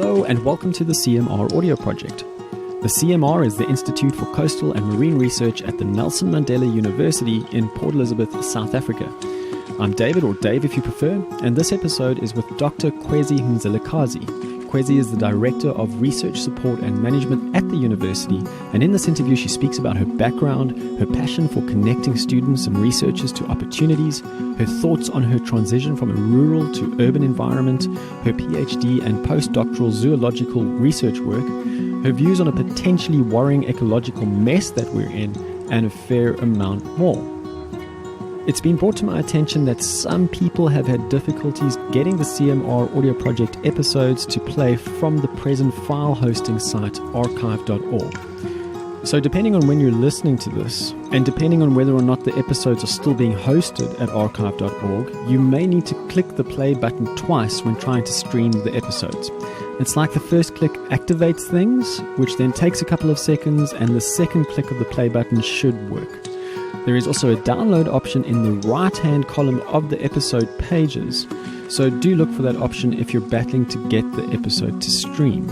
Hello and welcome to the CMR audio project. The CMR is the Institute for Coastal and Marine Research at the Nelson Mandela University in Port Elizabeth, South Africa. I'm David, or Dave if you prefer, and this episode is with Dr Kwezi Mzilikazi. Kwezi is the Director of Research Support and Management at the university, and in this interview she speaks about her background, her passion for connecting students and researchers to opportunities, her thoughts on her transition from a rural to urban environment, her PhD and post-doctoral zoological research work, her views on a potentially worrying ecological mess that we're in, and a fair amount more. It's been brought to my attention that some people have had difficulties getting the CMR audio project episodes to play from the present file hosting site archive.org. So depending on when you're listening to this, and depending on whether or not the episodes are still being hosted at archive.org, you may need to click the play button twice when trying to stream the episodes. It's like the first click activates things, which then takes a couple of seconds, and the second click of the play button should work. There is also a download option in the right-hand column of the episode pages, so do look for that option if you're battling to get the episode to stream.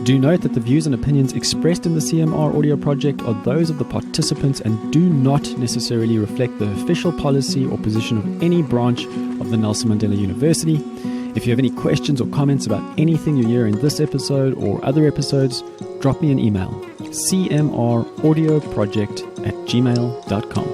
Do note that the views and opinions expressed in the CMR audio project are those of the participants and do not necessarily reflect the official policy or position of any branch of the Nelson Mandela University. If you have any questions or comments about anything you hear in this episode or other episodes, drop me an email, cmraudioproject@gmail.com.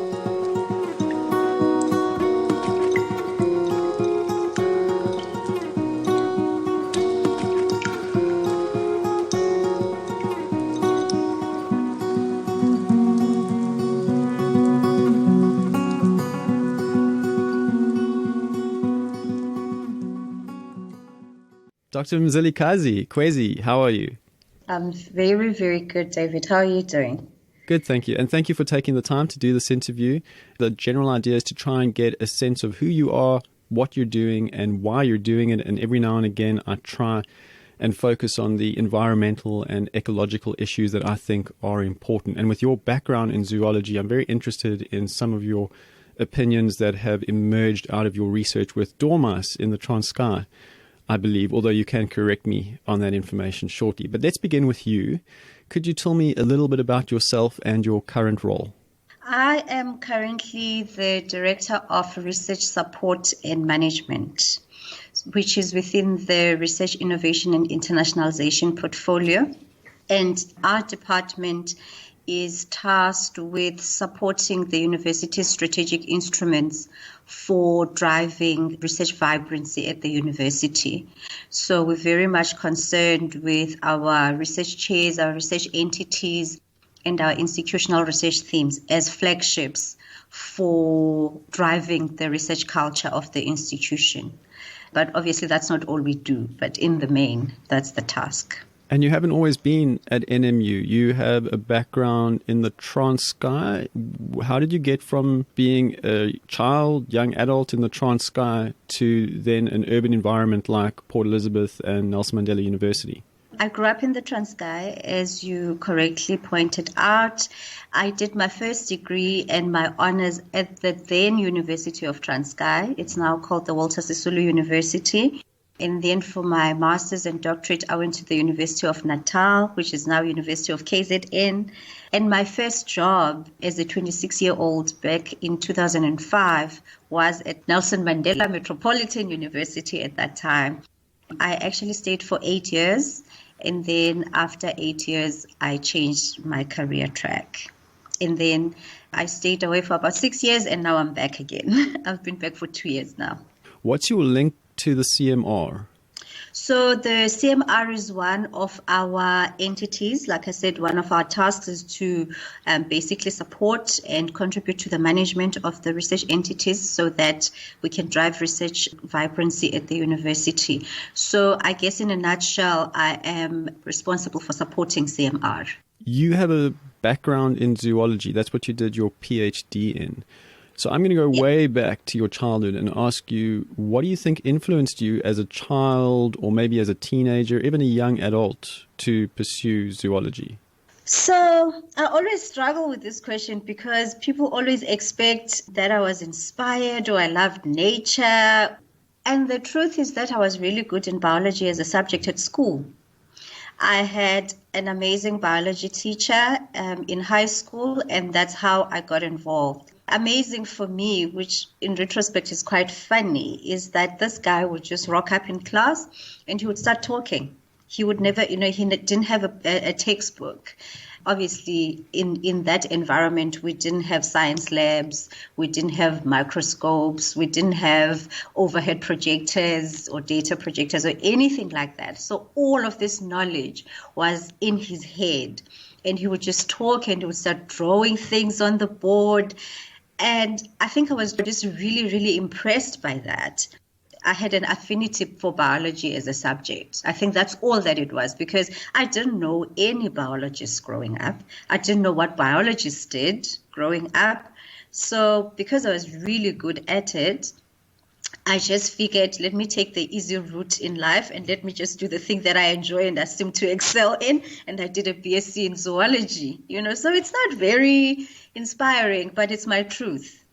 Dr. Mzilikazi, Kwezi, how are you? I'm very, very good, David. How are you doing? Good, thank you. And thank you for taking the time to do this interview. The general idea is to try and get a sense of who you are, what you're doing, and why you're doing it. And every now and again, I try and focus on the environmental and ecological issues that I think are important. And with your background in zoology, I'm very interested in some of your opinions that have emerged out of your research with dormice in the Transkei, I believe, although you can correct me on that information shortly. But let's begin with you. Could you tell me a little bit about yourself and your current role? I am currently the Director of Research Support and Management, which is within the Research Innovation and Internationalization portfolio. And our department is tasked with supporting the university's strategic instruments for driving research vibrancy at the university. So we're very much concerned with our research chairs, our research entities, and our institutional research themes as flagships for driving the research culture of the institution. But obviously that's not all we do, but in the main, that's the task. And you haven't always been at NMU. You have a background in the Transkei. How did you get from being a child, young adult in the Transkei to then an urban environment like Port Elizabeth and Nelson Mandela University? I grew up in the Transkei, as you correctly pointed out. I did my first degree and my honors at the then University of Transkei. It's now called the Walter Sisulu University. And then for my master's and doctorate, I went to the University of Natal, which is now University of KZN. And my first job as a 26-year-old back in 2005 was at Nelson Mandela Metropolitan University at that time. I actually stayed for 8 years. And then after 8 years, I changed my career track. And then I stayed away for about 6 years, and now I'm back again. I've been back for 2 years now. What's your link to the CMR? So the CMR is one of our entities. Like I said, one of our tasks is to basically support and contribute to the management of the research entities so that we can drive research vibrancy at the university. So I guess in a nutshell, I am responsible for supporting CMR. You have a background in zoology. That's what you did your PhD in. So I'm going to go way back to your childhood and ask you, what do you think influenced you as a child or maybe as a teenager, even a young adult, to pursue zoology? So I always struggle with this question because people always expect that I was inspired or I loved nature. And the truth is that I was really good in biology as a subject at school. I had an amazing biology teacher in high school, and that's how I got involved. Amazing for me, which in retrospect is quite funny, is that this guy would just rock up in class and he would start talking. He would never, he didn't have a textbook. Obviously, in that environment, we didn't have science labs, we didn't have microscopes, we didn't have overhead projectors or data projectors or anything like that. So all of this knowledge was in his head. And he would just talk and he would start drawing things on the board. And I think I was just really, really impressed by that. I had an affinity for biology as a subject. I think that's all that it was, because I didn't know any biologists growing up. I didn't know what biologists did growing up. So because I was really good at it, I just figured, let me take the easy route in life and let me just do the thing that I enjoy and I seem to excel in. And I did a BSc in zoology, so it's not very inspiring, but it's my truth.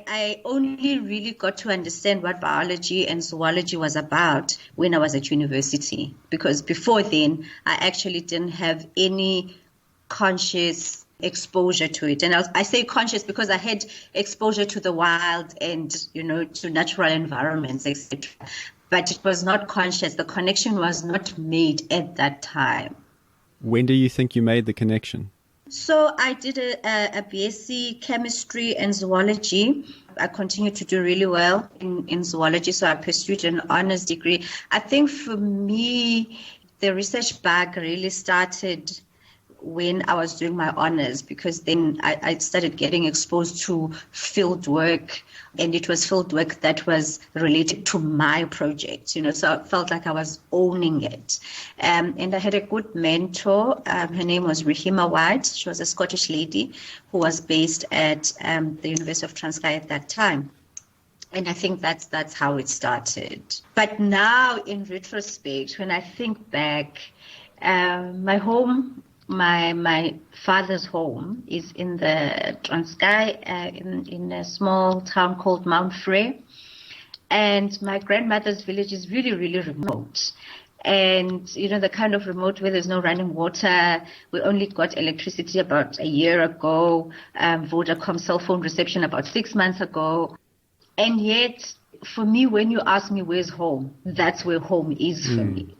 I only really got to understand what biology and zoology was about when I was at university, because before then, I actually didn't have any conscious exposure to it. And I say conscious because I had exposure to the wild and, to natural environments, etc. But it was not conscious. The connection was not made at that time. When do you think you made the connection? So I did a BSc chemistry and zoology. I continued to do really well in zoology, so I pursued an honors degree. I think for me, the research bug really started when I was doing my honors, because then I started getting exposed to field work, and it was field work that was related to my project, so I felt like I was owning it. And I had a good mentor. Her name was Rahima White. She was a Scottish lady who was based at the University of Transkei at that time. And I think that's how it started. But now, in retrospect, when I think back, my father's home is in the Transkei, in a small town called Mount Frere. And my grandmother's village is really, really remote. And, the kind of remote where there's no running water. We only got electricity about a year ago. Vodacom cell phone reception about 6 months ago. And yet, for me, when you ask me where's home, that's where home is for me.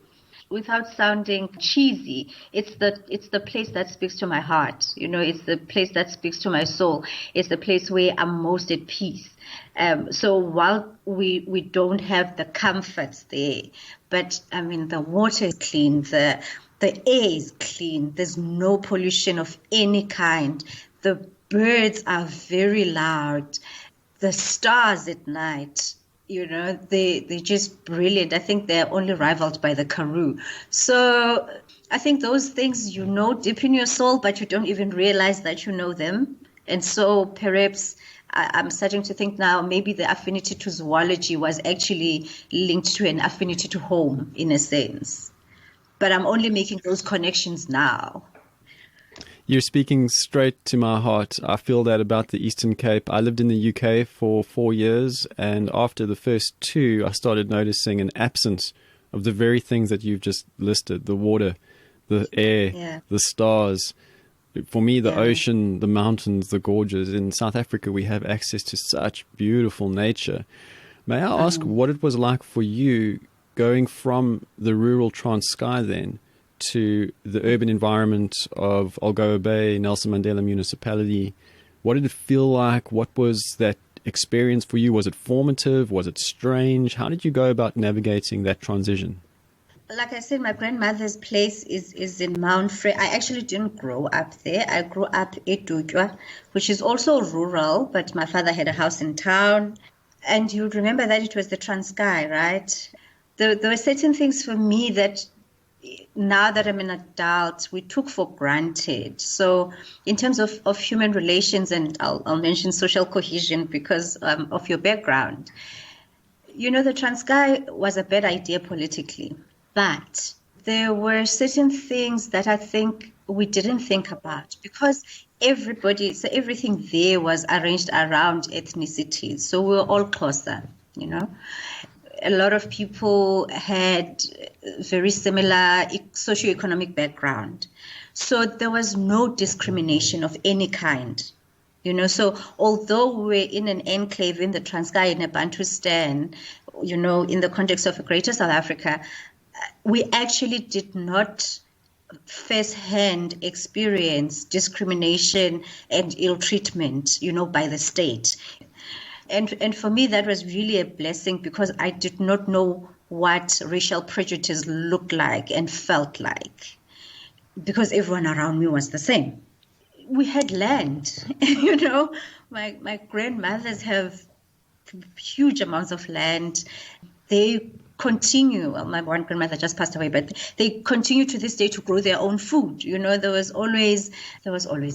Without sounding cheesy, it's the place that speaks to my heart. It's the place that speaks to my soul. It's the place where I'm most at peace. So while we don't have the comforts there, but the water is clean, the air is clean, there's no pollution of any kind. The birds are very loud. The stars at night, they're just brilliant. I think they're only rivaled by the Karoo. So I think those things deep in your soul, but you don't even realize that you know them. And so perhaps I'm starting to think now maybe the affinity to zoology was actually linked to an affinity to home in a sense. But I'm only making those connections now. You're speaking straight to my heart. I feel that about the Eastern Cape. I lived in the UK for 4 years, and after the first 2, I started noticing an absence of the very things that you've just listed: the water, the air, the stars. For me, the ocean, the mountains, the gorges. In South Africa, we have access to such beautiful nature. May I ask what it was like for you going from the rural Transkei then to the urban environment of Algoa Bay, Nelson Mandela Municipality? What did it feel like? What was that experience for you? Was it formative? Was it strange? How did you go about navigating that transition? Like I said, my grandmother's place is in Mount Frere. I actually didn't grow up there. I grew up at Dutwa, which is also rural, but my father had a house in town. And you remember that it was the Transkei, right? There were certain things for me that now that I'm an adult, we took for granted. So in terms of human relations, and I'll mention social cohesion because of your background, the Transkei was a bad idea politically, but there were certain things that I think we didn't think about because everything there was arranged around ethnicity. So we were all closer, a lot of people had very similar socioeconomic background. So there was no discrimination of any kind. So although we're in an enclave in the Transkei in a Bantustan, in the context of Greater South Africa, we actually did not first-hand experience discrimination and ill treatment, by the state. And for me, that was really a blessing because I did not know what racial prejudice looked like and felt like because everyone around me was the same. We had land, my grandmothers have huge amounts of land. They continue, well, my one grandmother just passed away, but they continue to this day to grow their own food. There was always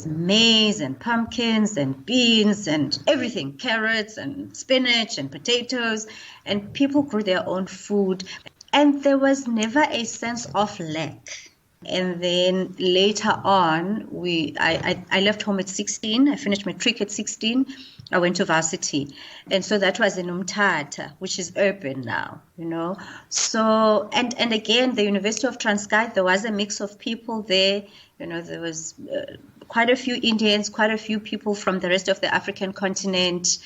maize and pumpkins and beans and everything, carrots and spinach and potatoes, and people grew their own food. And there was never a sense of lack. And then later on, I left home at 16. I finished matric at 16. I went to varsity. And so that was in Umtata, which is urban now, So, and again, the University of Transkei, there was a mix of people there. There was quite a few Indians, quite a few people from the rest of the African continent.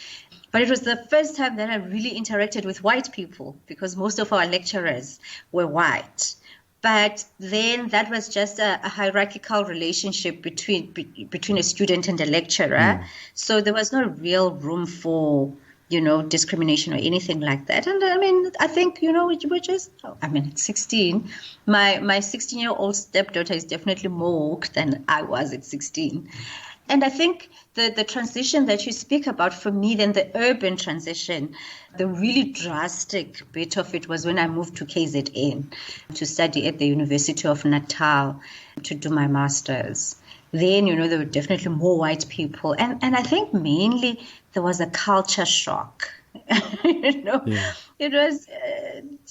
But it was the first time that I really interacted with white people because most of our lecturers were white. But then that was just a hierarchical relationship between a student and a lecturer. So there was no real room for, discrimination or anything like that. And I think, we're just, at 16, my 16-year-old stepdaughter is definitely more woke than I was at 16. And I think the transition that you speak about, for me, then the urban transition, the really drastic bit of it was when I moved to KZN to study at the University of Natal to do my master's. Then, there were definitely more white people. And I think mainly there was a culture shock. Yeah. It was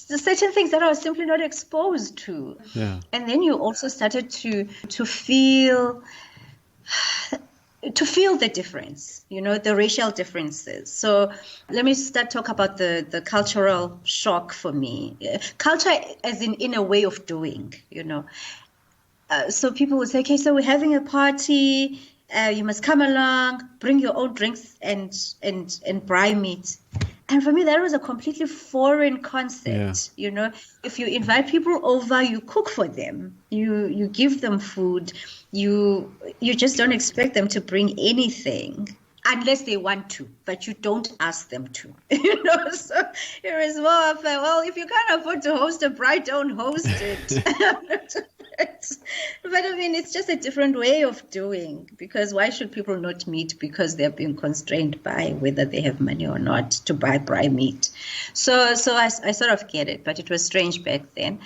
certain things that I was simply not exposed to. Yeah. And then you also started to feel the difference, the racial differences. So let me talk about the cultural shock for me. Culture as in a way of doing, So people would say, okay, so we're having a party, you must come along, bring your own drinks and braai meat. And for me, that was a completely foreign concept. Yeah. If you invite people over, you cook for them, you give them food, you just don't expect them to bring anything unless they want to, but you don't ask them to. So it was more of well, if you can't afford to host a bride, don't host it. But it's just a different way of doing, because why should people not meet because they're being constrained by whether they have money or not to buy braai meat? So I sort of get it, but it was strange back then.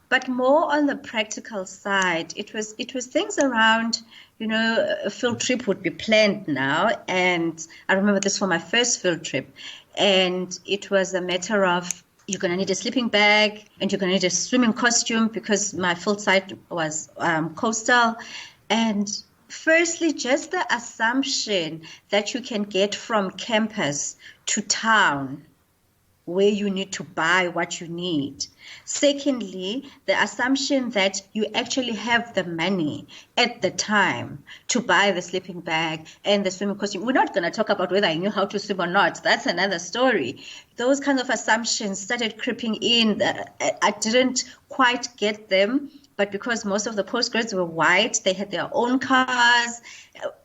But more on the practical side, it was things around, a field trip would be planned now. And I remember this for my first field trip. And it was a matter of, you're going to need a sleeping bag and you're going to need a swimming costume because my field site was coastal. And firstly, just the assumption that you can get from campus to town where you need to buy what you need. Secondly, the assumption that you actually have the money at the time to buy the sleeping bag and the swimming costume. We're not going to talk about whether I knew how to swim or not. That's another story. Those kinds of assumptions started creeping in. I didn't quite get them, but because most of the postgrads were white, they had their own cars.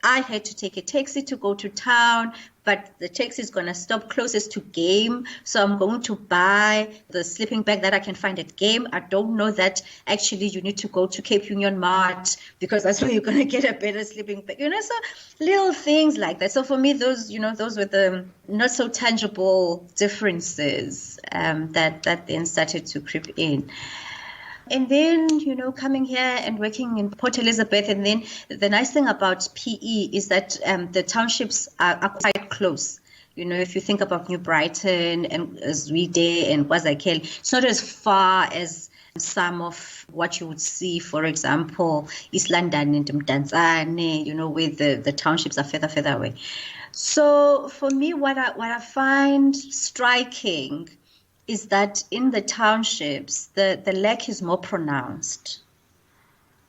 I had to take a taxi to go to town, but the taxi is going to stop closest to Game. So I'm going to buy the sleeping bag that I can find at Game. I don't know that actually you need to go to Cape Union Mart because that's where you're going to get a better sleeping bag. So little things like that. So for me, those were the not so tangible differences that then started to creep in. And then, coming here and working in Port Elizabeth. And then the nice thing about PE is that the townships are quite close. If you think about New Brighton and Zwide and KwaZulu, it's not as far as some of what you would see, for example, East London and Mdantsane, where the townships are further away. So for me, what I find striking is that in the townships, the lack is more pronounced.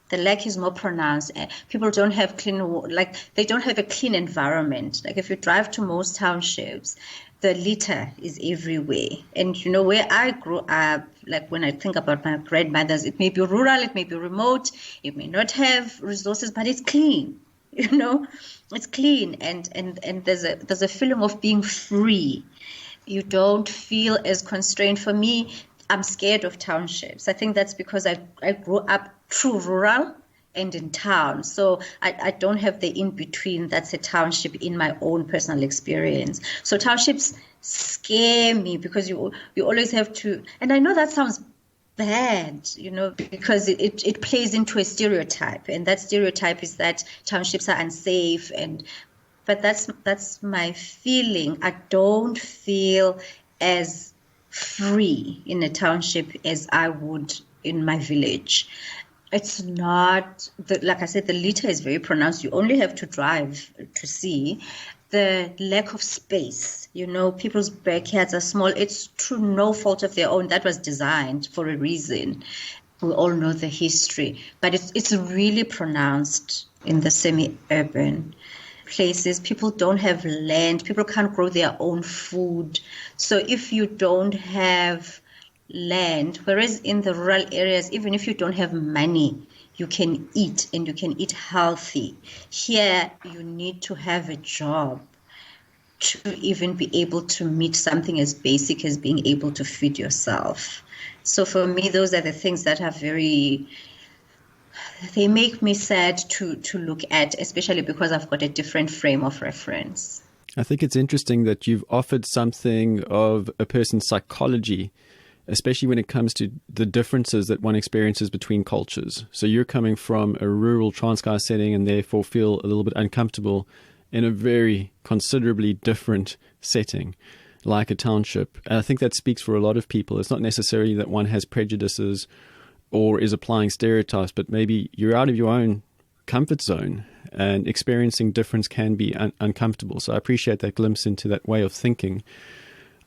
The lack is more pronounced. People don't have they don't have a clean environment. Like if you drive to most townships, the litter is everywhere. And where I grew up, like when I think about my grandmothers, it may be rural, it may be remote, it may not have resources, but it's clean. It's clean, and there's a feeling of being free. You don't feel as constrained. For me, I'm scared of townships. I think that's because I grew up true rural and in town. So I don't have the in-between that's a township in my own personal experience. So townships scare me because you always have to, and I know that sounds bad, because it plays into a stereotype, and that stereotype is that townships are unsafe, but that's my feeling. I don't feel as free in a township as I would in my village. It's not, like I said, the litter is very pronounced. You only have to drive to see. The lack of space, people's backyards are small. It's through no fault of their own. That was designed for a reason. We all know the history, but it's really pronounced in the semi-urban places. People don't have land. People can't grow their own food. So if you don't have land, whereas in the rural areas, even if you don't have money, you can eat, and you can eat healthy. Here, you need to have a job to even be able to meet something as basic as being able to feed yourself. So for me, those are the things that are they make me sad to look at, especially because I've got a different frame of reference. I think it's interesting that you've offered something of a person's psychology, especially when it comes to the differences that one experiences between cultures. So you're coming from a rural Transkei setting and therefore feel a little bit uncomfortable in a very considerably different setting, like a township. And I think that speaks for a lot of people. It's not necessarily that one has prejudices or is applying stereotypes, but maybe you're out of your own comfort zone, and experiencing difference can be uncomfortable. So I appreciate that glimpse into that way of thinking.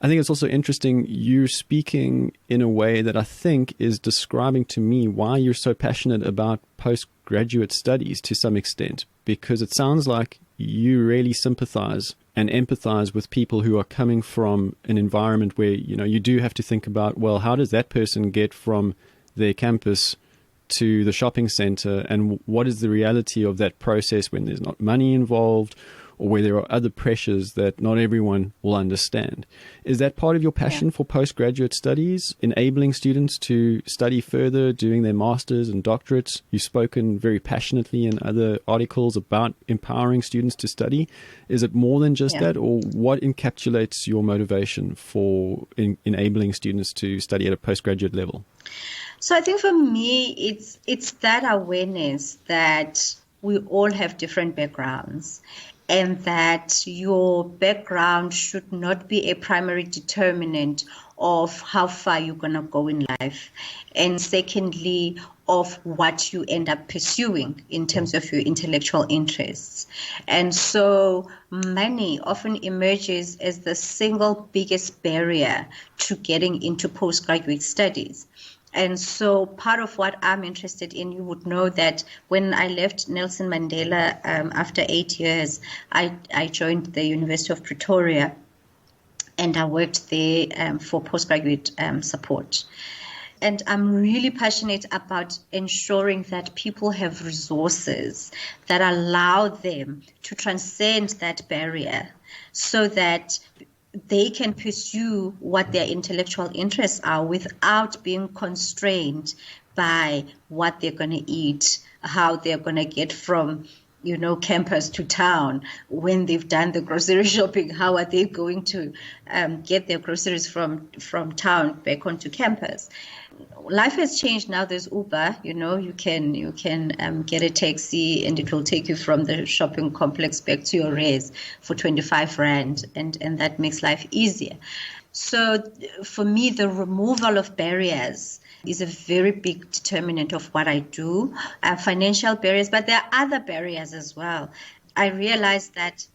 I think it's also interesting you're speaking in a way that I think is describing to me why you're so passionate about postgraduate studies to some extent, because it sounds like you really sympathize and empathize with people who are coming from an environment where, you do have to think about, well, how does that person get from their campus to the shopping center, and what is the reality of that process when there's not money involved, or where there are other pressures that not everyone will understand. Is that part of your passion for postgraduate studies, enabling students to study further, doing their masters and doctorates? You've spoken very passionately in other articles about empowering students to study. Is it more than just that, or what encapsulates your motivation for enabling students to study at a postgraduate level? So I think for me, it's that awareness that we all have different backgrounds, and that your background should not be a primary determinant of how far you're going to go in life. And secondly, of what you end up pursuing in terms of your intellectual interests. And so money often emerges as the single biggest barrier to getting into postgraduate studies. And so part of what I'm interested in, you would know that when I left Nelson Mandela after 8 years, I joined the University of Pretoria, and I worked there for postgraduate support. And I'm really passionate about ensuring that people have resources that allow them to transcend that barrier so that they can pursue what their intellectual interests are without being constrained by what they're going to eat, how they're going to get from, campus to town. When they've done the grocery shopping, how are they going to get their groceries from town back onto campus? Life has changed now. There's Uber, you can get a taxi and it will take you from the shopping complex back to your res for 25 Rand, and that makes life easier. So for me, the removal of barriers is a very big determinant of what I do, financial barriers, but there are other barriers as well. I realized that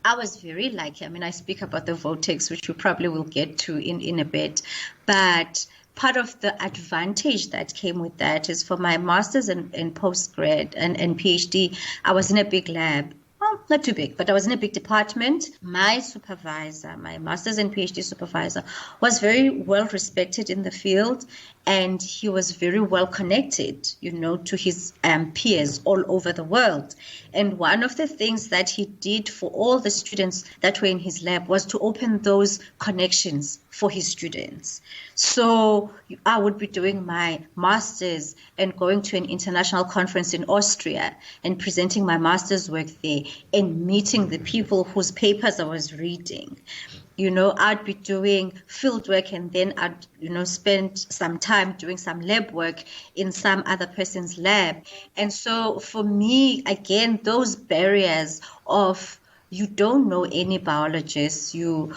I was very lucky. I mean, I speak about the vortex, which we probably will get to in a bit. But part of the advantage that came with that is for my master's and postgrad and PhD, I was in a big lab. Well, not too big, but I was in a big department. My supervisor, my master's and PhD supervisor, was very well respected in the field, and he was very well connected, to his peers all over the world. And one of the things that he did for all the students that were in his lab was to open those connections for his students. So I would be doing my master's and going to an international conference in Austria and presenting my master's work there and meeting the people whose papers I was reading. I'd be doing field work, and then I'd, spend some time doing some lab work in some other person's lab. And so for me, again, those barriers of you don't know any biologists, you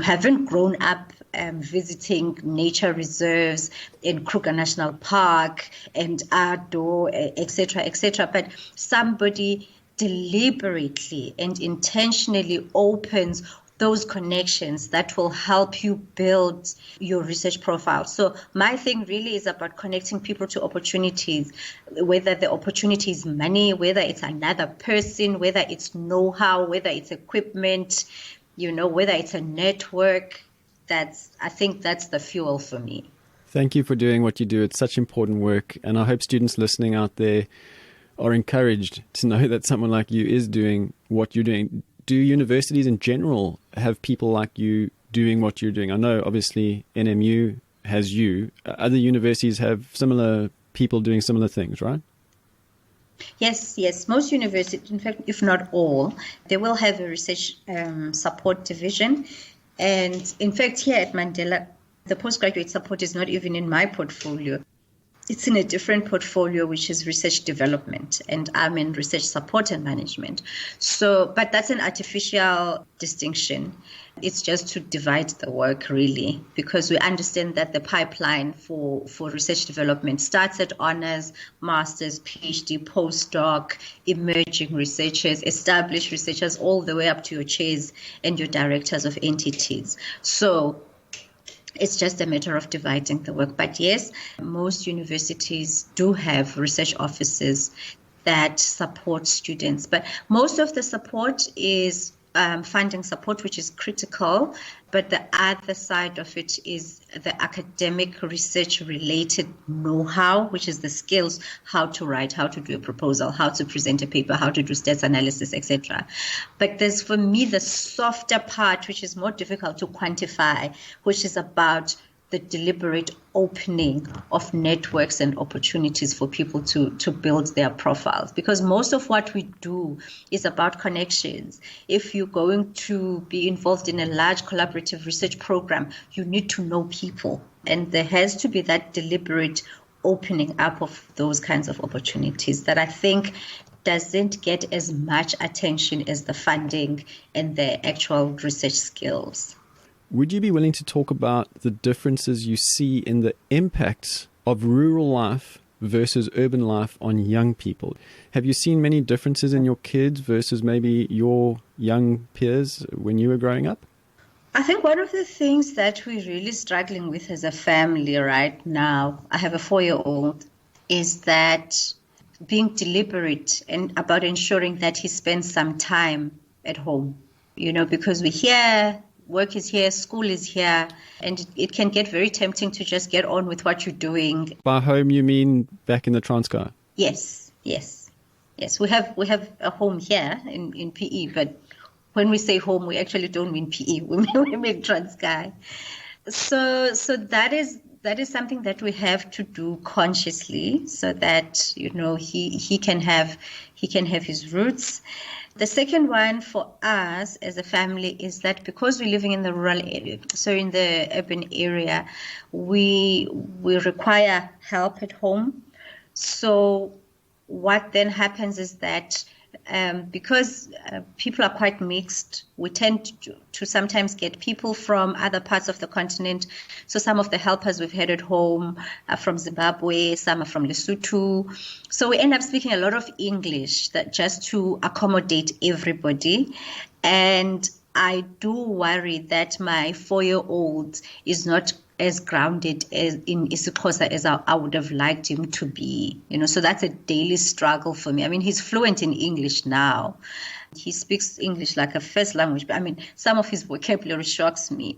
haven't grown up visiting nature reserves in Kruger National Park and Ado, etc., but somebody deliberately and intentionally opens those connections that will help you build your research profile. So my thing really is about connecting people to opportunities, whether the opportunity is money, whether it's another person, whether it's know-how, whether it's equipment, whether it's a network. I think that's the fuel for me. Thank you for doing what you do. It's such important work. And I hope students listening out there are encouraged to know that someone like you is doing what you're doing. Do universities in general have people like you doing what you're doing? I know obviously NMU has you. Other universities have similar people doing similar things, right? Yes. Most universities, in fact, if not all, they will have a research support division. And in fact, here at Mandela, the postgraduate support is not even in my portfolio. It's in a different portfolio, which is research development, and I'm in research support and management. But that's an artificial distinction. It's just to divide the work, really, because we understand that the pipeline for research development starts at honors, masters, PhD, postdoc, emerging researchers, established researchers, all the way up to your chairs and your directors of entities. So it's just a matter of dividing the work. But yes, most universities do have research offices that support students. But most of the support is funding support, which is critical. But the other side of it is the academic research related know-how, which is the skills, how to write, how to do a proposal, how to present a paper, how to do stats analysis, etc. But there's, for me, the softer part, which is more difficult to quantify, which is about the deliberate opening of networks and opportunities for people to build their profiles. Because most of what we do is about connections. If you're going to be involved in a large collaborative research program, you need to know people. And there has to be that deliberate opening up of those kinds of opportunities that I think doesn't get as much attention as the funding and the actual research skills. Would you be willing to talk about the differences you see in the impacts of rural life versus urban life on young people? Have you seen many differences in your kids versus maybe your young peers when you were growing up? I think one of the things that we're really struggling with as a family right now, I have a 4-year-old, is that being deliberate and about ensuring that he spends some time at home, because we're here, work is here, school is here, and it can get very tempting to just get on with what you're doing. By home, you mean back in the Transkei? Yes. We have a home here in PE, but when we say home, we actually don't mean PE. We mean Transkei. So that is something that we have to do consciously, so that he can have his roots. The second one for us as a family is that because we're living in the rural area, so in the urban area, we require help at home. So what then happens is that because people are quite mixed, we tend to sometimes get people from other parts of the continent. So some of the helpers we've had at home are from Zimbabwe, some are from Lesotho. So we end up speaking a lot of English that just to accommodate everybody. And I do worry that my 4-year-old is not as grounded in isiXhosa as I would have liked him to be, so that's a daily struggle for me. I mean, he's fluent in English now. He speaks English like a first language, but some of his vocabulary shocks me.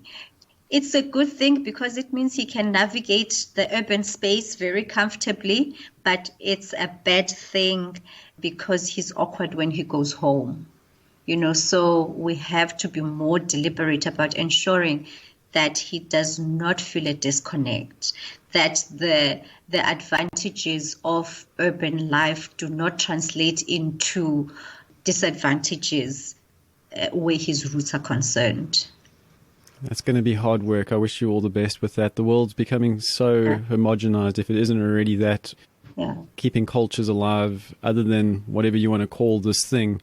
It's a good thing because it means he can navigate the urban space very comfortably, but it's a bad thing because he's awkward when he goes home, so we have to be more deliberate about ensuring that he does not feel a disconnect, that the advantages of urban life do not translate into disadvantages where his roots are concerned. That's going to be hard work. I wish you all the best with that. The world's becoming so homogenized, if it isn't already that. Yeah. Keeping cultures alive, other than whatever you want to call this thing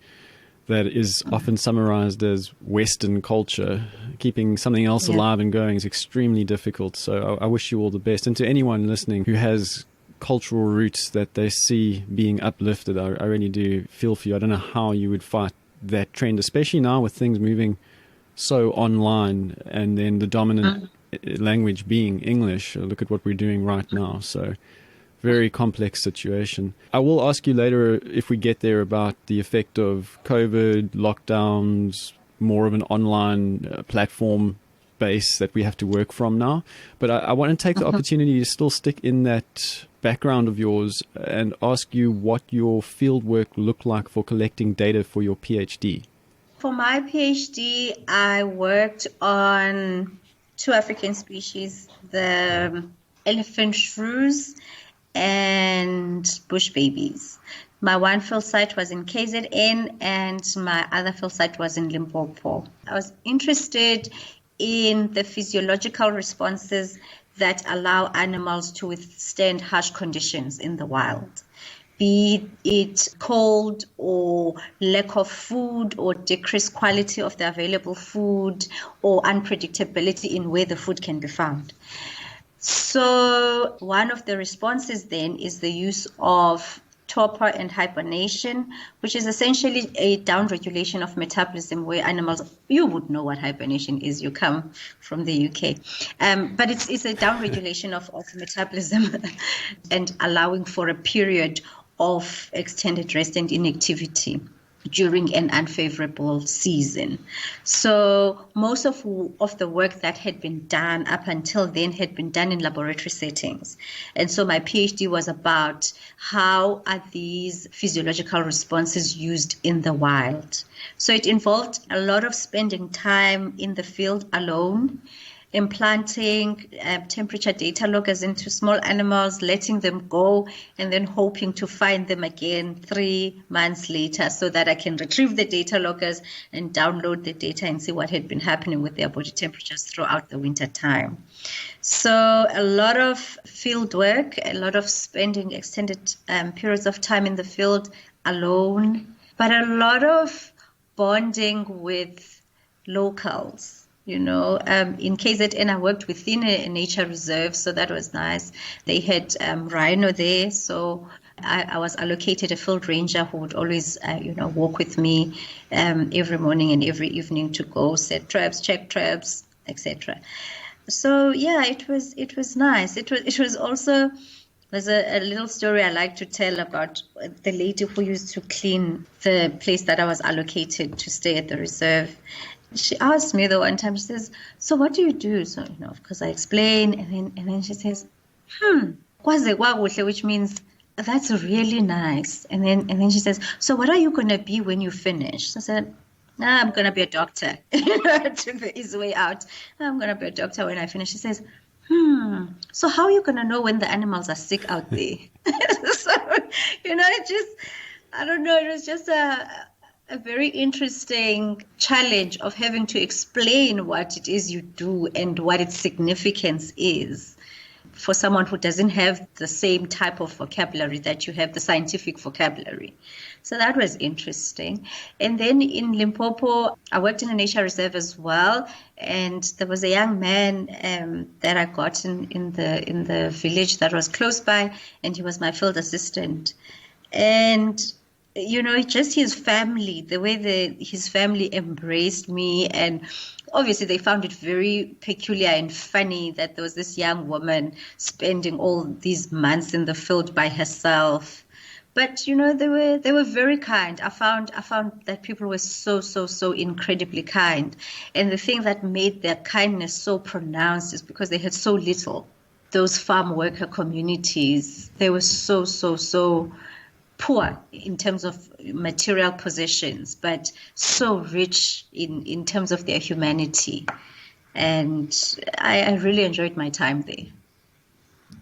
that is often summarized as Western culture, keeping something else alive and going is extremely difficult. So I wish you all the best. And to anyone listening who has cultural roots that they see being uplifted, I really do feel for you. I don't know how you would fight that trend, especially now with things moving so online and then the dominant language being English. Look at what we're doing right now. So very complex situation. I will ask you later, if we get there, about the effect of COVID, lockdowns, more of an online platform base that we have to work from now. But I want to take the opportunity to still stick in that background of yours and ask you what your field work looked like for collecting data for your PhD. For my PhD, I worked on 2 African species, the elephant shrews and bush babies. My one field site was in KZN and my other field site was in Limpopo. I was interested in the physiological responses that allow animals to withstand harsh conditions in the wild, be it cold or lack of food or decreased quality of the available food or unpredictability in where the food can be found. So one of the responses then is the use of torpor and hibernation, which is essentially a downregulation of metabolism where animals, you would know what hibernation is, you come from the UK, but it's a downregulation of metabolism and allowing for a period of extended rest and inactivity during an unfavorable season. So most of the work that had been done up until then had been done in laboratory settings. And so my PhD was about how are these physiological responses used in the wild. So it involved a lot of spending time in the field alone, implanting temperature data loggers into small animals, letting them go, and then hoping to find them again 3 months later so that I can retrieve the data loggers and download the data and see what had been happening with their body temperatures throughout the winter time. So a lot of field work, a lot of spending extended periods of time in the field alone, but a lot of bonding with locals. In KZN, I worked within a nature reserve, so that was nice. They had rhino there, so I was allocated a field ranger who would always, walk with me every morning and every evening to go set traps, check traps, etc. So yeah, it was nice. It was also, there's a little story I like to tell about the lady who used to clean the place that I was allocated to stay at the reserve. She asked me the one time, she says, so what do you do? So, of course I explain, and then she says, kwaze kwakuhle, which means that's really nice. And then she says, so what are you going to be when you finish? So I said, I'm going to be a doctor. I took the easy way out. I'm going to be a doctor when I finish. She says, so how are you going to know when the animals are sick out there? So, I don't know, it was just a very interesting challenge of having to explain what it is you do and what its significance is for someone who doesn't have the same type of vocabulary that you have, the scientific vocabulary. So that was interesting. And then in Limpopo, I worked in a nature reserve as well. And there was a young man that I got in the village that was close by, and he was my field assistant. And just his family, the way his family embraced me, and obviously they found it very peculiar and funny that there was this young woman spending all these months in the field by herself. But they were very kind. I found that people were so incredibly kind, and the thing that made their kindness so pronounced is because they had so little. Those farm worker communities, they were so poor in terms of material possessions, but so rich in terms of their humanity. And I really enjoyed my time there.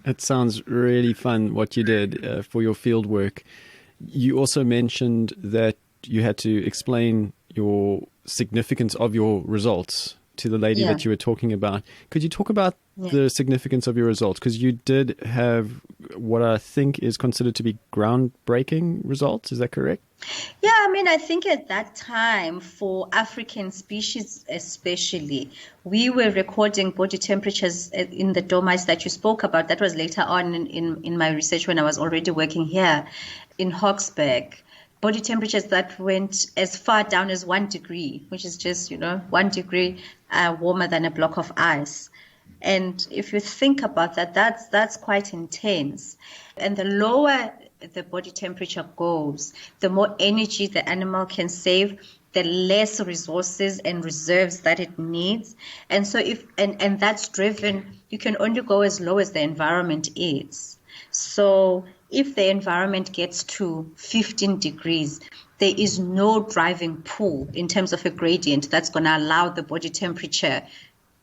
It sounds really fun what you did for your field work. You also mentioned that you had to explain your significance of your results to the lady that you were talking about. Could you talk about the significance of your results? Because you did have what I think is considered to be groundbreaking results. Is that correct? Yeah, I think at that time, for African species especially, we were recording body temperatures in the dormice that you spoke about. That was later on in my research when I was already working here in Hogsburg. Body temperatures that went as far down as 1 degree, which is just, 1 degree warmer than a block of ice. And if you think about that, that's quite intense. And the lower the body temperature goes, the more energy the animal can save, the less resources and reserves that it needs. And so and that's driven, you can only go as low as the environment is. So if the environment gets to 15 degrees, there is no driving pull in terms of a gradient that's going to allow the body temperature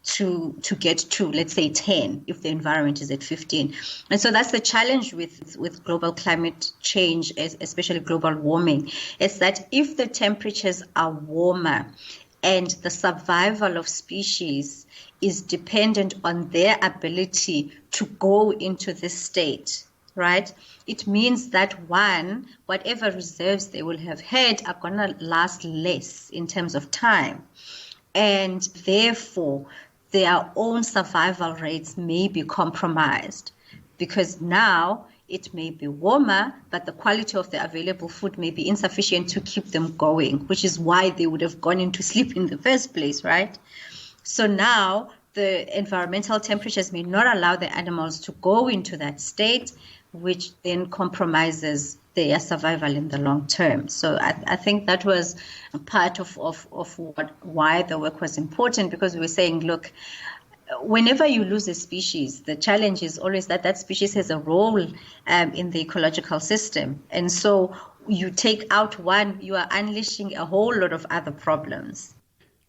to get to, let's say, 10 if the environment is at 15. And so that's the challenge with global climate change, especially global warming, is that if the temperatures are warmer and the survival of species is dependent on their ability to go into this state, right? It means that whatever reserves they will have had are going to last less in terms of time. And therefore, their own survival rates may be compromised because now it may be warmer, but the quality of the available food may be insufficient to keep them going, which is why they would have gone into sleep in the first place, right? So now the environmental temperatures may not allow the animals to go into that state, which then compromises their survival in the long term. So I think that was a part of why the work was important, because we were saying, look, whenever you lose a species, the challenge is always that species has a role in the ecological system. And so you take out one, you are unleashing a whole lot of other problems.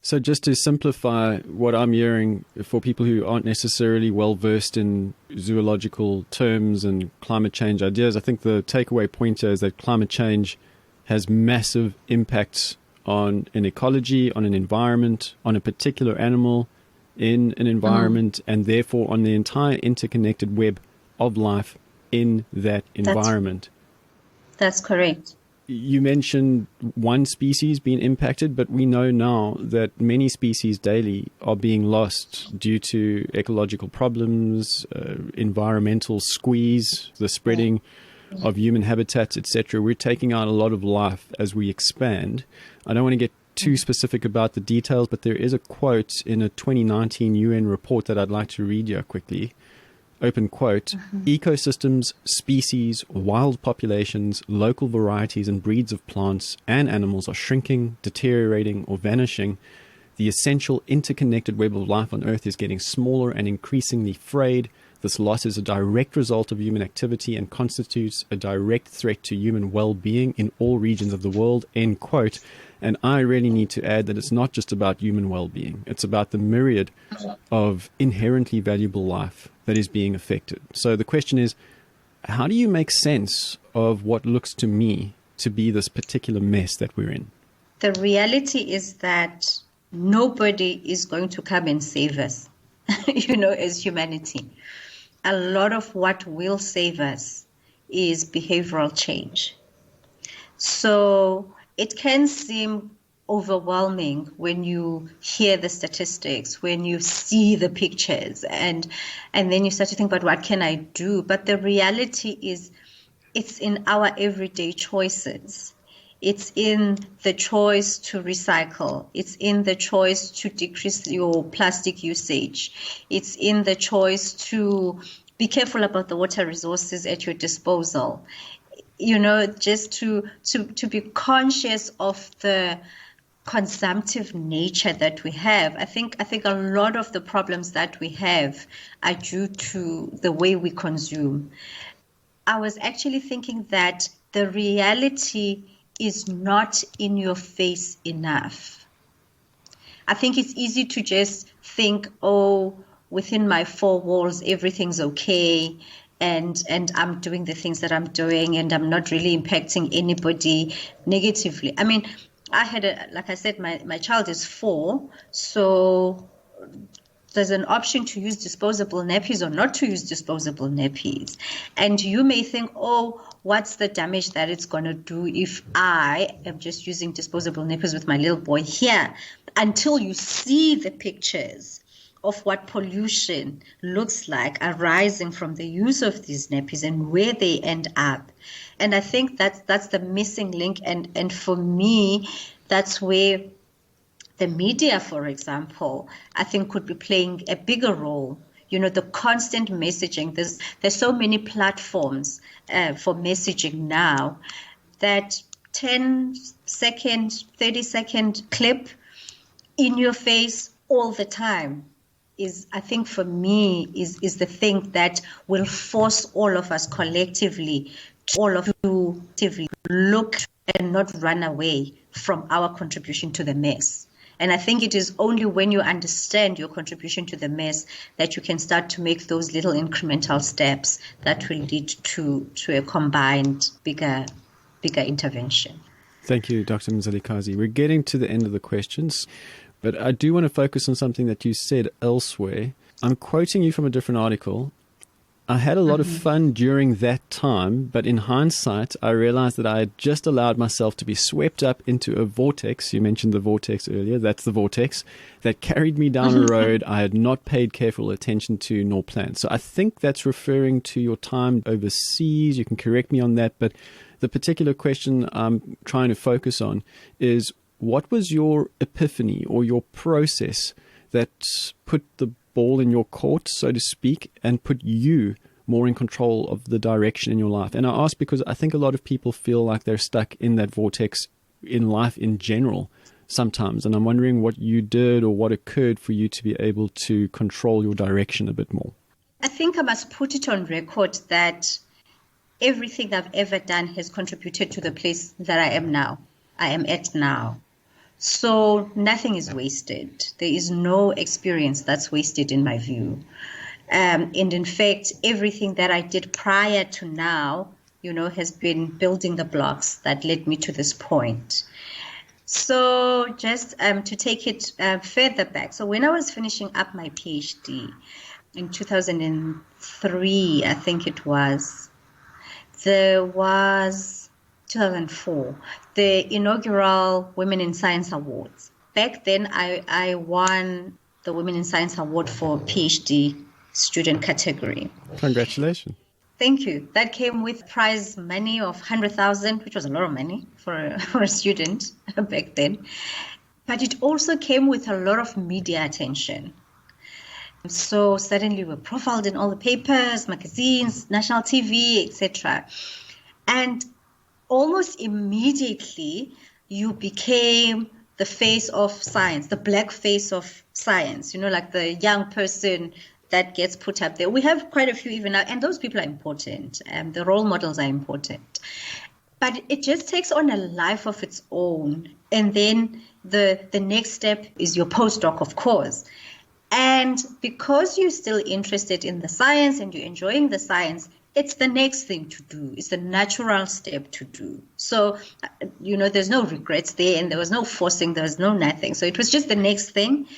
So just to simplify what I'm hearing for people who aren't necessarily well versed in zoological terms and climate change ideas, I think the takeaway point is that climate change has massive impacts on an ecology, on an environment, on a particular animal in an environment, and therefore on the entire interconnected web of life in that environment. That's correct. You mentioned one species being impacted, but we know now that many species daily are being lost due to ecological problems, environmental squeeze, the spreading of human habitats, etc. We're taking out a lot of life as we expand. I don't want to get too specific about the details, but there is a quote in a 2019 UN report that I'd like to read you quickly. Open quote, ecosystems, species, wild populations, local varieties and breeds of plants and animals are shrinking, deteriorating or vanishing. The essential interconnected web of life on Earth is getting smaller and increasingly frayed. This loss is a direct result of human activity and constitutes a direct threat to human well-being in all regions of the world, end quote. And I really need to add that it's not just about human well-being. It's about the myriad of inherently valuable life that is being affected. So the question is, how do you make sense of what looks to me to be this particular mess that we're in? The reality is that nobody is going to come and save us, as humanity. a lot of what will save us is behavioral change. So it can seem overwhelming when you hear the statistics, when you see the pictures, and then you start to think about what can I do? But the reality is it's in our everyday choices. It's in the choice to recycle. It's in the choice to decrease your plastic usage. It's in the choice to be careful about the water resources at your disposal. Just to be conscious of the consumptive nature that we have. I think a lot of the problems that we have are due to the way we consume. I was actually thinking that the reality is not in your face enough. I think it's easy to just think, within my four walls, everything's okay. And I'm doing the things that I'm doing, and I'm not really impacting anybody negatively. I mean, like I said, my child is 4, so there's an option to use disposable nappies or not to use disposable nappies. And you may think, what's the damage that it's going to do if I am just using disposable nappies with my little boy here? Until you see the pictures of what pollution looks like arising from the use of these nappies and where they end up. And I think that's the missing link. And for me, that's where the media, for example, I think could be playing a bigger role. The constant messaging. There's so many platforms for messaging now that 10-second, 30-second clip in your face all the time is, I think for me, is the thing that will force all of us collectively to look and not run away from our contribution to the mess. And I think it is only when you understand your contribution to the mess that you can start to make those little incremental steps that will lead to a combined bigger intervention. Thank you, Dr. Mzilikazi. We're getting to the end of the questions, but I do want to focus on something that you said elsewhere. I'm quoting you from a different article. I had a lot of fun during that time, but in hindsight, I realized that I had just allowed myself to be swept up into a vortex. You mentioned the vortex earlier. That's the vortex that carried me down a road I had not paid careful attention to nor planned. So I think that's referring to your time overseas. You can correct me on that, but the particular question I'm trying to focus on is, what was your epiphany or your process that put the ball in your court, so to speak, and put you more in control of the direction in your life? And I ask because I think a lot of people feel like they're stuck in that vortex in life in general sometimes. And I'm wondering what you did or what occurred for you to be able to control your direction a bit more. I think I must put it on record that everything I've ever done has contributed to the place that I am at now. So nothing is wasted. There is no experience that's wasted in my view. And in fact, everything that I did prior to now, has been building the blocks that led me to this point. So just to take it further back. So when I was finishing up my PhD in 2003, I think it was, there was 2004, the inaugural Women in Science Awards. Back then, I won the Women in Science Award for PhD student category. Congratulations. Thank you. That came with prize money of 100,000, which was a lot of money for a student back then. But it also came with a lot of media attention. So suddenly we're profiled in all the papers, magazines, national TV, etc. And almost immediately, you became the face of science, the black face of science, like the young person that gets put up there. We have quite a few even now, and those people are important. The role models are important. But it just takes on a life of its own. And then the next step is your postdoc, of course. And because you're still interested in the science and you're enjoying the science, it's the next thing to do. It's the natural step to do. So, there's no regrets there, and there was no forcing, there was no nothing. So it was just the next thing.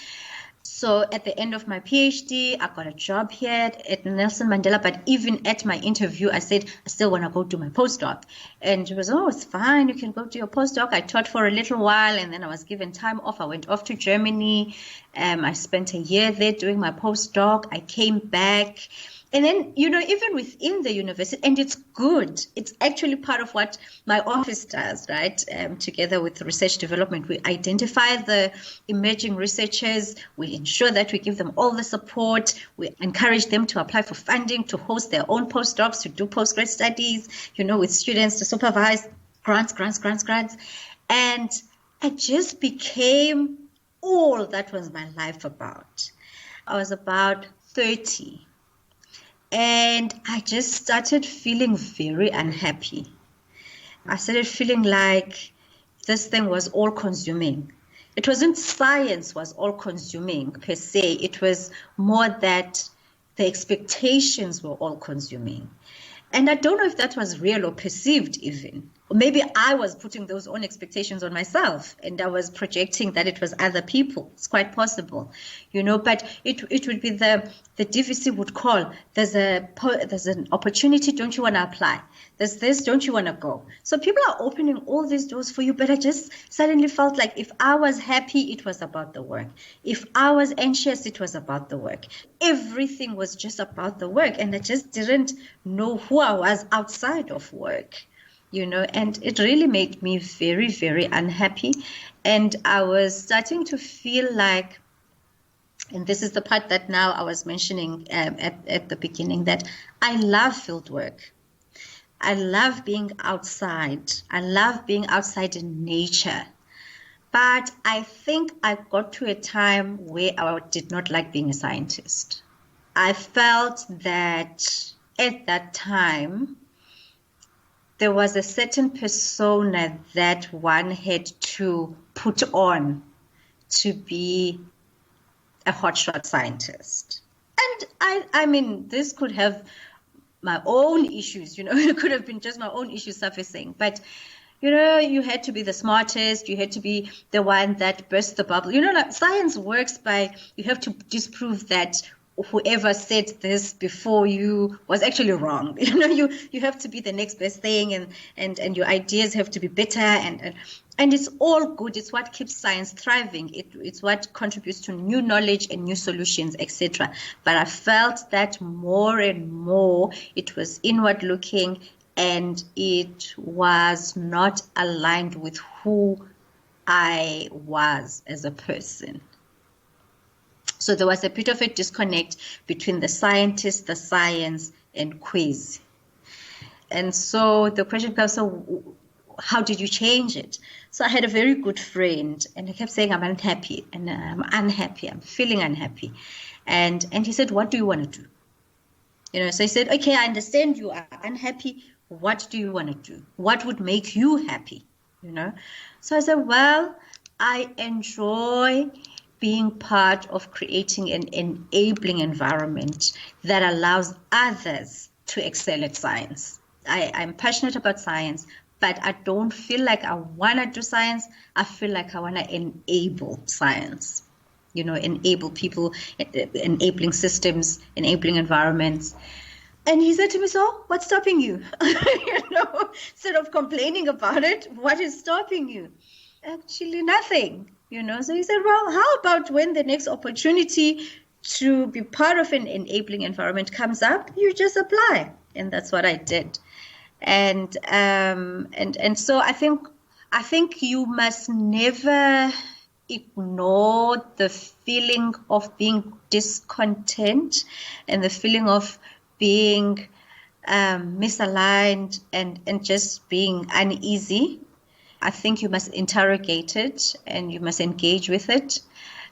So at the end of my PhD, I got a job here at Nelson Mandela. But even at my interview, I said, I still want to go do my postdoc. And she was, oh, it's fine. You can go do your postdoc. I taught for a little while, and then I was given time off. I went off to Germany. I spent a year there doing my postdoc. I came back. And then, even within the university, and it's good. It's actually part of what my office does, right? Together with research development, we identify the emerging researchers. We ensure that we give them all the support. We encourage them to apply for funding, to host their own postdocs, to do postgrad studies, with students, to supervise grants. And I just became all that was my life about. I was about 30. And I just started feeling very unhappy. I started feeling like this thing was all-consuming. It wasn't science was all-consuming per se. It was more that the expectations were all-consuming. And I don't know if that was real or perceived even. Or maybe I was putting those own expectations on myself and I was projecting that it was other people. It's quite possible, but it would be the DVC would call, there's an opportunity, don't you want to apply? There's this, don't you want to go? So people are opening all these doors for you, but I just suddenly felt like if I was happy, it was about the work. If I was anxious, it was about the work. Everything was just about the work, and I just didn't know who I was outside of work. And it really made me very, very unhappy. And I was starting to feel like, and this is the part that now I was mentioning at the beginning, that I love field work. I love being outside. I love being outside in nature. But I think I got to a time where I did not like being a scientist. I felt that at that time, there was a certain persona that one had to put on to be a hotshot scientist. And I mean, this could have my own issues, it could have been just my own issues surfacing. But, you had to be the smartest, you had to be the one that burst the bubble. Like science works by, you have to disprove that whoever said this before you was actually wrong. You have to be the next best thing, and your ideas have to be better, and it's all good. It's what keeps science thriving. It's what contributes to new knowledge and new solutions, etc. But I felt that more and more it was inward looking, and it was not aligned with who I was as a person. So there was a bit of a disconnect between the scientist, the science, and Kwezi. And so the question comes, so how did you change it? So I had a very good friend, and he kept saying, I'm unhappy, and I'm unhappy, I'm feeling unhappy. And he said, what do you want to do? So he said, okay, I understand you are unhappy. What do you want to do? What would make you happy? So I said, well, I enjoy being part of creating an enabling environment that allows others to excel at science. I'm passionate about science, but I don't feel like I want to do science. I feel like I want to enable science, enable people, enabling systems, enabling environments. And he said to me, so what's stopping you? Instead of complaining about it, what is stopping you? Actually, nothing. So he said, well, how about when the next opportunity to be part of an enabling environment comes up, you just apply. And that's what I did. And so I think you must never ignore the feeling of being discontent and the feeling of being misaligned and just being uneasy. I think you must interrogate it and you must engage with it.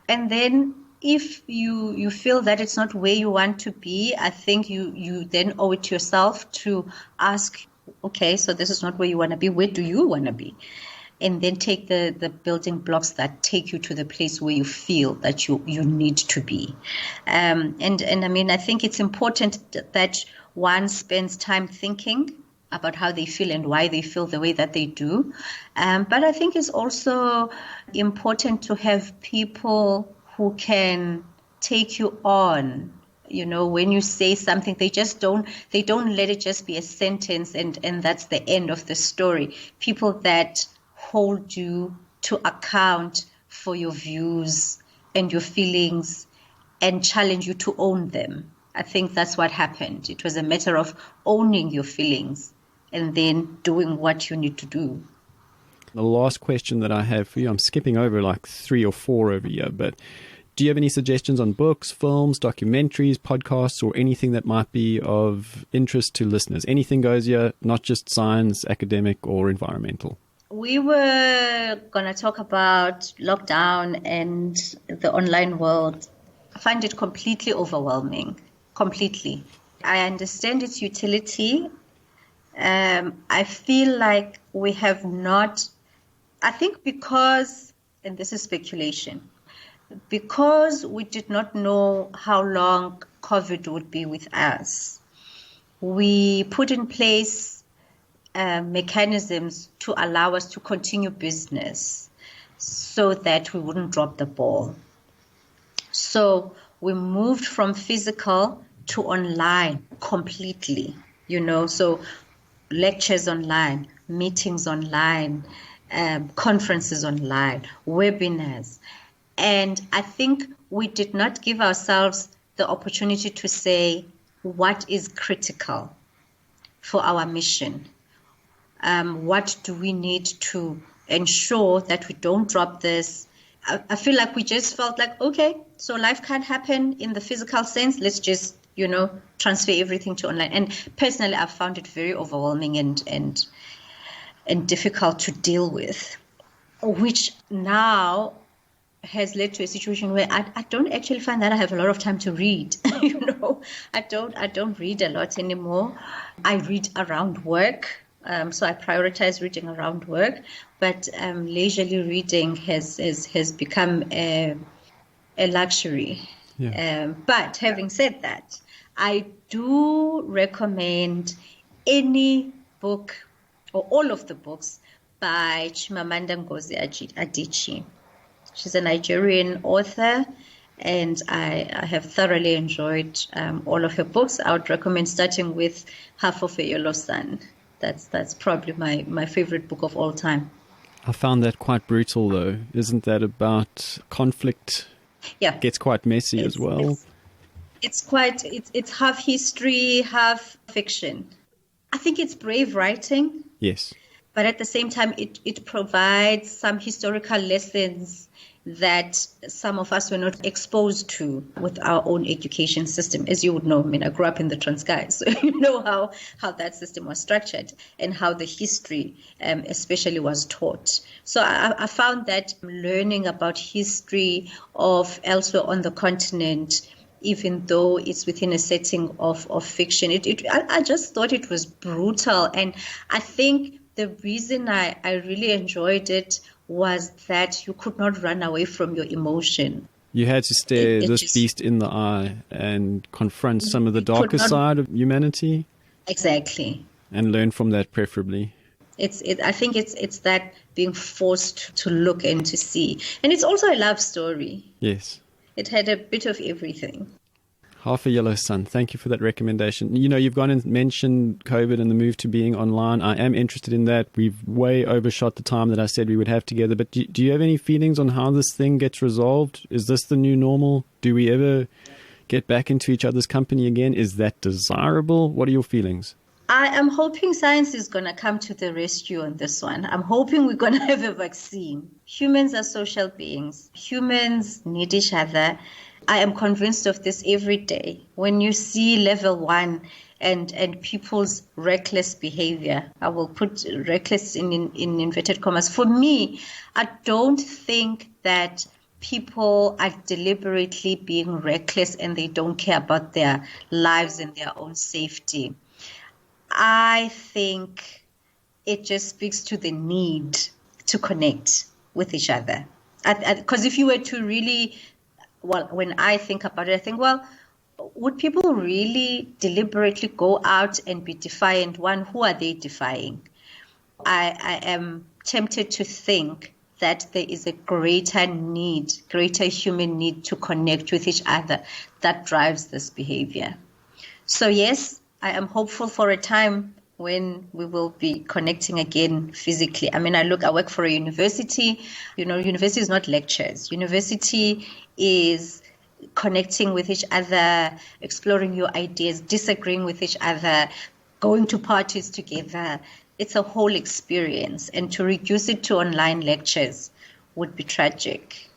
And then if you feel that it's not where you want to be, I think you then owe it to yourself to ask, okay, so this is not where you want to be. Where do you want to be? And then take the building blocks that take you to the place where you feel that you need to be. And I mean, I think it's important that one spends time thinking about how they feel and why they feel the way that they do. But I think it's also important to have people who can take you on. When you say something, they don't let it just be a sentence and that's the end of the story. People that hold you to account for your views and your feelings and challenge you to own them. I think that's what happened. It was a matter of owning your feelings and then doing what you need to do. The last question that I have for you, I'm skipping over like 3 or 4 over here, but do you have any suggestions on books, films, documentaries, podcasts, or anything that might be of interest to listeners? Anything goes here, not just science, academic, or environmental. We were going to talk about lockdown and the online world. I find it completely overwhelming, completely. I understand its utility. I feel like we have not, I think because, and this is speculation, because we did not know how long COVID would be with us, we put in place mechanisms to allow us to continue business so that we wouldn't drop the ball. So we moved from physical to online completely, so lectures online, meetings online, conferences online, webinars. And I think we did not give ourselves the opportunity to say what is critical for our mission. What do we need to ensure that we don't drop this? I feel like we just felt like, okay, so life can't happen in the physical sense. Let's just, transfer everything to online. And personally, I've found it very overwhelming and difficult to deal with, which now has led to a situation where I don't actually find that I have a lot of time to read. I don't read a lot anymore. I read around work. So I prioritize reading around work, but leisurely reading has become a luxury. Yeah. But having said that, I do recommend any book or all of the books by Chimamanda Ngozi Adichie. She's a Nigerian author, and I have thoroughly enjoyed all of her books. I would recommend starting with Half of a Yellow Sun. That's probably my favorite book of all time. I found that quite brutal, though. Isn't that about conflict? Yeah. It gets quite messy as well. It's half history, half fiction. I think it's brave writing. Yes. But at the same time, it provides some historical lessons that some of us were not exposed to with our own education system. As you would know, I grew up in the Transkei, so you know how that system was structured and how the history especially was taught. So I found that learning about history of elsewhere on the continent, even though it's within a setting of fiction, I just thought it was brutal. And I think the reason I really enjoyed it was that you could not run away from your emotion. You had to stare this beast in the eye and confront some of the darker side of humanity. Exactly. And learn from that, preferably. I think it's that being forced to look and to see. And it's also a love story. Yes. It had a bit of everything. Half a Yellow Sun. Thank you for that recommendation. You've gone and mentioned COVID and the move to being online. I am interested in that. We've way overshot the time that I said we would have together. But do you have any feelings on how this thing gets resolved? Is this the new normal? Do we ever get back into each other's company again? Is that desirable? What are your feelings? I am hoping science is going to come to the rescue on this one. I'm hoping we're going to have a vaccine. Humans are social beings. Humans need each other. I am convinced of this every day. When you see level 1 and people's reckless behavior, I will put reckless in inverted commas. For me, I don't think that people are deliberately being reckless and they don't care about their lives and their own safety. I think it just speaks to the need to connect with each other. Because if you were to really, when I think about it, I think, would people really deliberately go out and be defiant? One, who are they defying? I am tempted to think that there is a greater human need to connect with each other that drives this behavior. So yes, I am hopeful for a time when we will be connecting again physically. I mean, I work for a university. University is not lectures. University is connecting with each other, exploring your ideas, disagreeing with each other, going to parties together. It's a whole experience. And to reduce it to online lectures would be tragic.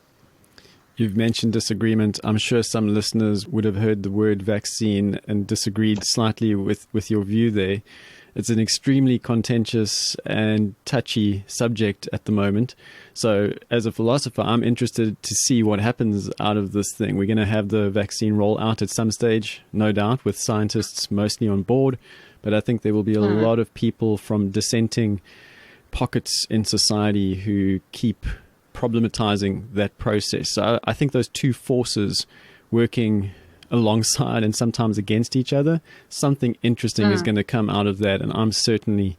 You've mentioned disagreement. I'm sure some listeners would have heard the word vaccine and disagreed slightly with your view there. It's an extremely contentious and touchy subject at the moment. So as a philosopher, I'm interested to see what happens out of this thing. We're going to have the vaccine roll out at some stage, no doubt, with scientists mostly on board. But I think there will be a lot of people from dissenting pockets in society who keep problematizing that process. So I think those two forces working alongside and sometimes against each other, something interesting is going to come out of that. And I'm certainly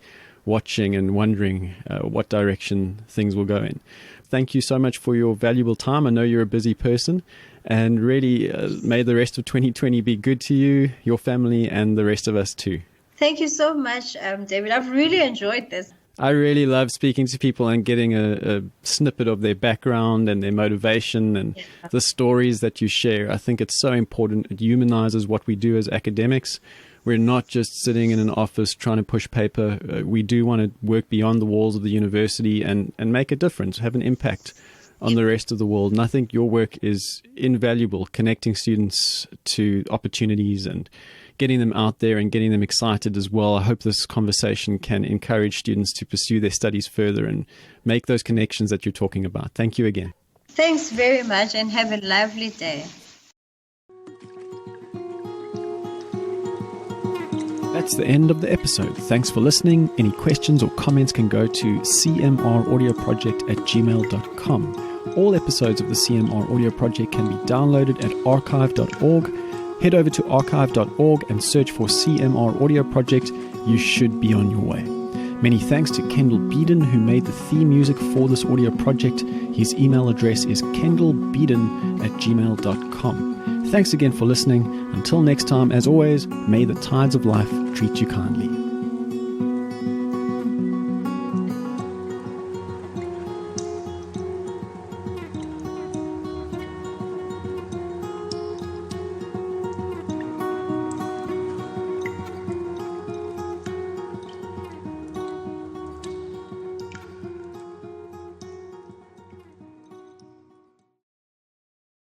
watching and wondering what direction things will go in. Thank you so much for your valuable time. I know you're a busy person, and really may the rest of 2020 be good to you, your family, and the rest of us too. Thank you so much, David. I've really enjoyed this. I really love speaking to people and getting a snippet of their background and their motivation and the stories that you share. I think it's so important. It humanizes what we do as academics. We're not just sitting in an office trying to push paper. We do want to work beyond the walls of the university and make a difference, have an impact on the rest of the world. And I think your work is invaluable, connecting students to opportunities and getting them out there and getting them excited as well. I hope this conversation can encourage students to pursue their studies further and make those connections that you're talking about. Thank you again. Thanks very much and have a lovely day. That's the end of the episode. Thanks for listening. Any questions or comments can go to cmraudioproject@gmail.com. All episodes of the CMR Audio Project can be downloaded at archive.org. Head over to archive.org and search for CMR Audio Project. You should be on your way. Many thanks to Kendall Beeden, who made the theme music for this audio project. His email address is kendallbeeden@gmail.com. Thanks again for listening. Until next time, as always, may the tides of life treat you kindly.